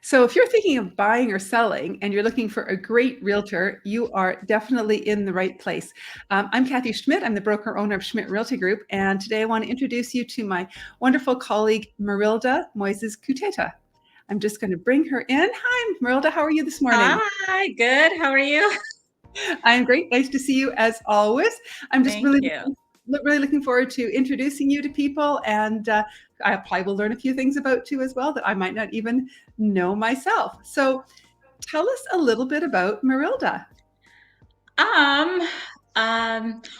So if you're thinking of buying or selling and you're looking for a great realtor, you are definitely in the right place. I'm Kathy Schmidt. I'm the broker owner of Schmidt Realty Group. And today I want to introduce you to my wonderful colleague, Marilda Moises Cuteta. I'm just going to bring her in. Hi, Marilda. How are you this morning? Hi, good. How are you? I'm great. Nice to see you as always. I'm just Thank you. really looking forward to introducing you to people, and I probably will learn a few things about you as well that I might not even know myself. So tell us a little bit about Marilda. Um,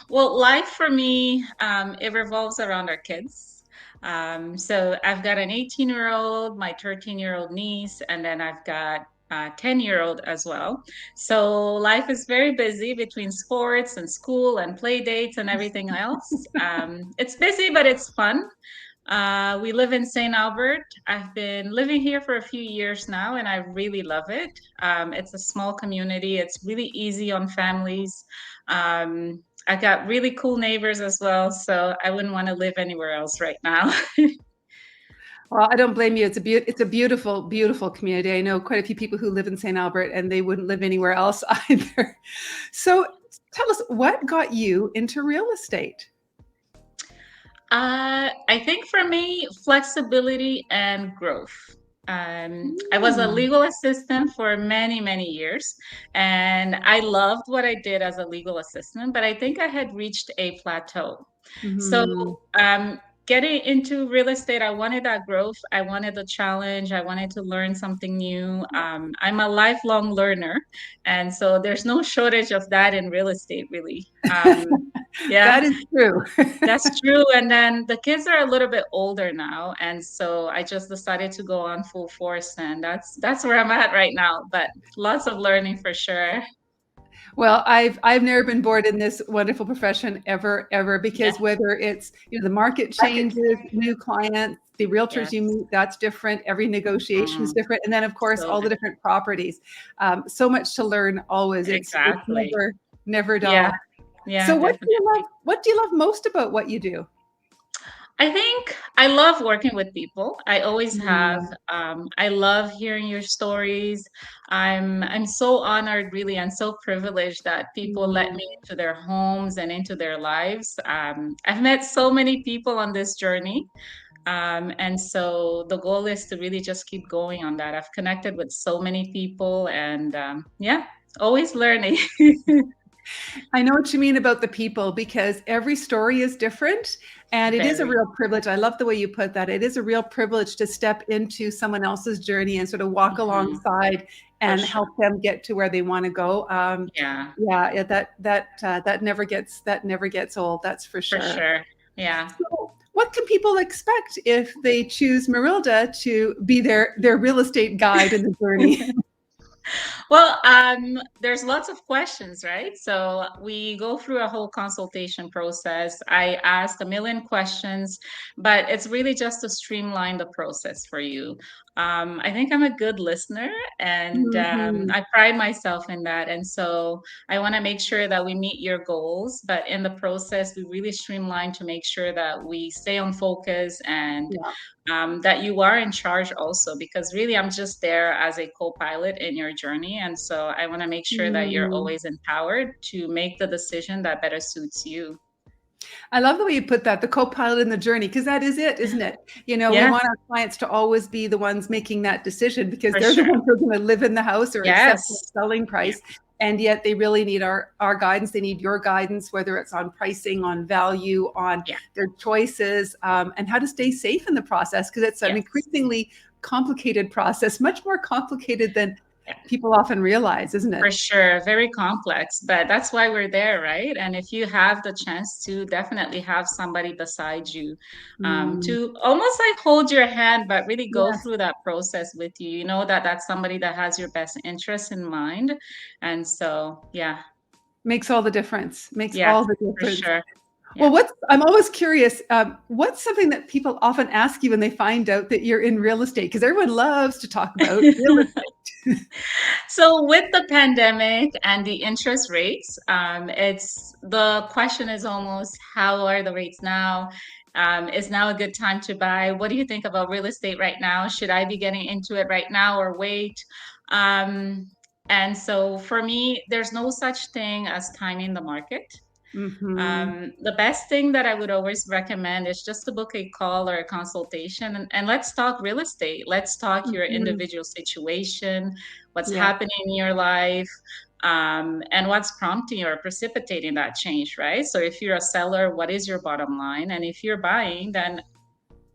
well, life for me, it revolves around our kids. So I've got an 18-year-old, my 13-year-old niece, and then I've got a 10-year-old as well. So life is very busy between sports and school and play dates and everything else. It's busy, but it's fun. We live in St. Albert. I've been living here for a few years now, and I really love it. It's a small community. It's really easy on families. I got really cool neighbors as well, so I wouldn't want to live anywhere else right now. Well, I don't blame you. It's a beautiful, beautiful community. I know quite a few people who live in St. Albert, and they wouldn't live anywhere else either. So tell us, what got you into real estate? I think for me, flexibility and growth. I was a Mm. legal assistant for many, many years, and I loved what I did as a legal assistant, but I think I had reached a plateau. So, Mhm. um, getting into real estate, I wanted that growth. I wanted the challenge. I wanted to learn something new. I'm a lifelong learner, and so there's no shortage of that in real estate, really. Yeah. That is true. That's true. And then the kids are a little bit older now, and so I just decided to go on full force, and that's where I'm at right now. But lots of learning for sure. Well, I've never been bored in this wonderful profession ever, Yeah. because whether it's, the market changes, new clients, the realtors you Yes. meet, that's different. Every negotiation is Mhm. different. And then of course, So all the different properties. So much to learn always. It's exactly. never Yeah. dull. So Yeah, definitely. what do you love most about what you do? I think I love working with people. I always have. Mm, I love hearing your stories. I'm so honored, really, and so privileged that people let mm. me into their homes and into their lives. I've met so many people on this journey, and so the goal is to really just keep going on that. I've connected with so many people, and yeah, always learning. I know what you mean about the people, because every story is different, and it is a Very. real privilege. I love the way you put that. It is a real privilege to step into someone else's journey and sort of walk Mhm. alongside For and sure. help them get to where they want to go. Yeah, Yeah, that never gets old. That's for for sure. sure. Yeah. So, what can people expect if they choose Marilda to be their real estate guide in the journey? Well, there's lots of questions, right? So we go through a whole consultation process. I ask a million questions, but it's really just to streamline the process for you. I think I'm a good listener, and Mhm. I pride myself in that. And so I want to make sure that we meet your goals, but in the process, we really streamline to make sure that we stay on focus and Yeah. that you are in charge also, because really I'm just there as a co-pilot in your journey. And so I want to make sure that you're Mm. always empowered to make the decision that better suits you. I love the way you put that, the co-pilot in the journey, because that is it, isn't it? We Yeah, want our clients to always be the ones making that decision, because for they're the sure. ones who are going to live in the house or accept the Yes. selling Yeah, price. And yet they really need our guidance. They need your guidance, whether it's on pricing, on value, on yeah, their choices, and how to stay safe in the process, because it's an yes. increasingly complicated process, much more complicated than Yeah. people often realize, isn't For it? sure, very complex, but that's why we're there, right? And if you have the chance to definitely have somebody beside you, Mm, to almost like hold your hand, but really go yes. through that process with you, you know that that's somebody that has your best interest in mind. And so, yeah, Makes all the difference. Makes yes, all the for difference. sure. Well, Yeah. I'm always curious, what's something that people often ask you when they find out that you're in real estate? Because everyone loves to talk about real estate. So with the pandemic and the interest rates, it's the question is almost how are the rates now? Is now a good time to buy? What do you think about real estate right now? Should I be getting into it right now or wait? Um, and so for me, there's no such thing as timing the market. Mm-hmm. The best thing that I would always recommend is just to book a call or a consultation and let's talk real estate. Let's talk your Mm-hmm. individual situation, what's Yeah. happening in your life, and what's prompting or precipitating that change, right? So if you're a seller, what is your bottom line? And if you're buying, then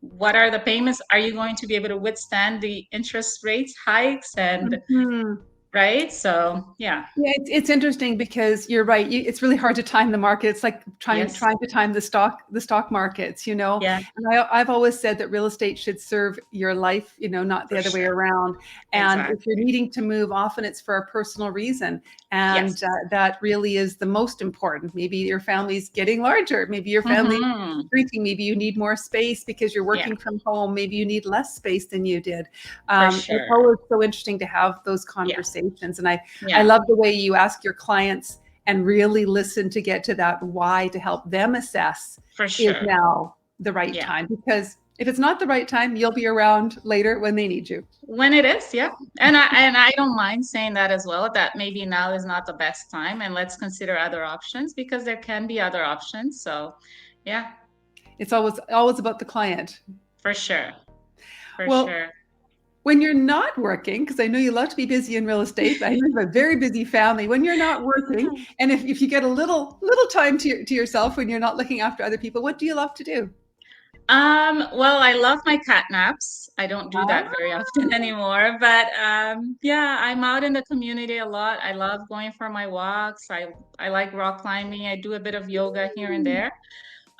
what are the payments? Are you going to be able to withstand the interest rates hikes and Mm-hmm. right? So yeah, Yeah, it's interesting because you're right. It's really hard to time the market. It's like yes, trying to time the stock markets, you know. yeah, And I've always said that real estate should serve your life, you know, not the for other way sure. around. And if you're Exactly. needing to move, often it's for a personal reason, Yes. and that really is the most important. Maybe your family's getting larger. Maybe your family Mm-hmm. shrinking. Maybe you need more space because you're Yeah, working from home. Maybe you need less space than you did. for It's sure. always so interesting to have those Yeah, conversations, and I yeah, love the way you ask your clients and really listen to get to that why to help them assess for is sure. now the right Yeah. time. Because if it's not the right time, you'll be around later when they need you. When it is, yeah. And I don't mind saying that as well, that maybe now is not the best time and let's consider other options because there can be other options. So yeah, It's always about the client. for sure. For Well, sure. when you're not working, because I know you love to be busy in real estate, I know you have a very busy family. When you're not working, and if you get a little time to yourself when you're not looking after other people, what do you love to do? Well, I love my cat naps. I don't do Ah, that very often anymore, but yeah, I'm out in the community a lot. I love going for my walks. I like rock climbing. I do a bit of yoga here and there.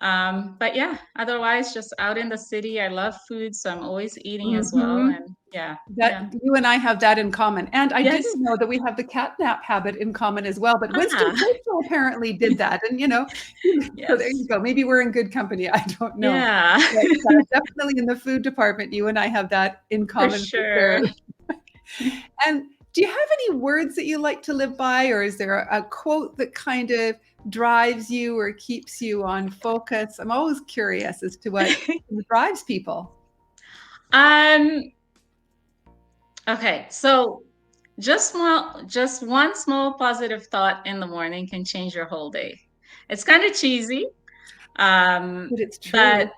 But yeah, otherwise just out in the city. I love food, so I'm always eating as well. mhm. And yeah, That yeah. you and I have that in common. And I Yes. didn't know that we have the catnap habit in common as well. But Winston Ah, Churchill apparently did that. And, you know, so there you yes. go. Maybe we're in good company. I don't know. Yeah, But definitely in the food department, you and I have that in for common for sure. sure. And do you have any words that you like to live by, or is there a quote that kind of drives you or keeps you on focus? I'm always curious as to what drives people. Um, okay, so just one small positive thought in the morning can change your whole day. It's kind of cheesy, But it's but true.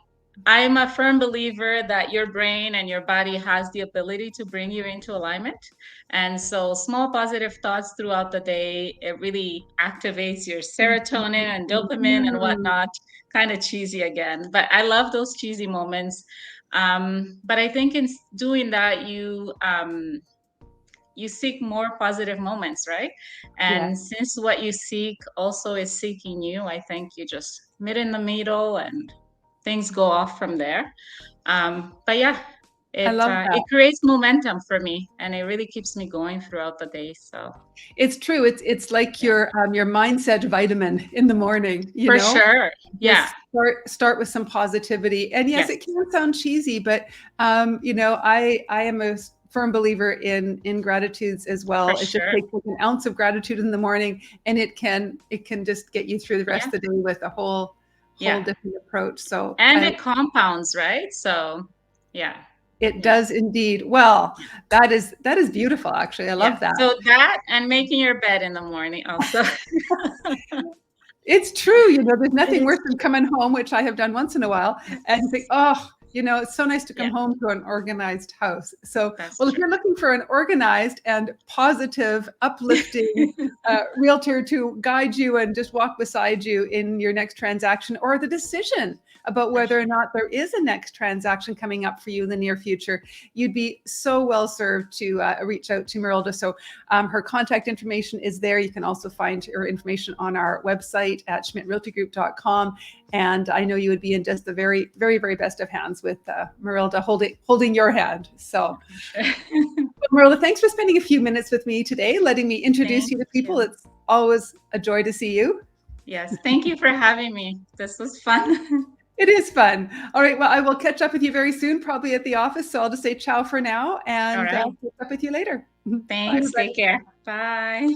I'm a firm believer that your brain and your body has the ability to bring you into alignment. And so small positive thoughts throughout the day, it really activates your serotonin and dopamine and Mhm. whatnot. Kind of cheesy again, but I love those cheesy moments. But I think in doing that, you seek more positive moments, right? Yeah. And since what you seek also is seeking you, I think you just meet in the middle and things go off from there. But yeah, I love it that. creates momentum for me, and it really keeps me going throughout the day. So It's true. It's like yeah, your mindset vitamin in the morning, you for know? sure. Yeah. Just start with some positivity. And yes, Yes, it can sound cheesy, but you know, I am a firm believer in gratitudes as for well. It just sure. takes like an ounce of gratitude in the morning and it can just get you through the rest Yeah, of the day with a whole yeah. different approach. So And I it compounds, right? So yeah, it yeah, does indeed. Well, that is beautiful actually. I yeah. love that. So that and making your bed in the morning also. It's true, you know, there's It nothing is worse than true. coming home, which I have done once in a while, and you think, Yes. "Oh, you know, it's so nice to come Yeah, home to an organized house." So, that's well, if true. you're looking for an organized and positive, uplifting realtor to guide you and just walk beside you in your next transaction or the decision about For whether or sure. not there is a next transaction coming up for you in the near future, you'd be so well served to reach out to Marilda. So her contact information is there. You can also find her information on our website at schmidtrealtygroup.com. And I know you would be in just the very, very, very best of hands with Marilda holding your hand. So, For sure. Marilda, thanks for spending a few minutes with me today, letting me introduce Thank you to people. you. It's always a joy to see you. Yes, thank you for having me. This was fun. It is fun. All right. Well, I will catch up with you very soon, probably at the office. So I'll just say ciao for now All and right. catch up with you later. Bye, Thanks. Take everybody. care. Bye.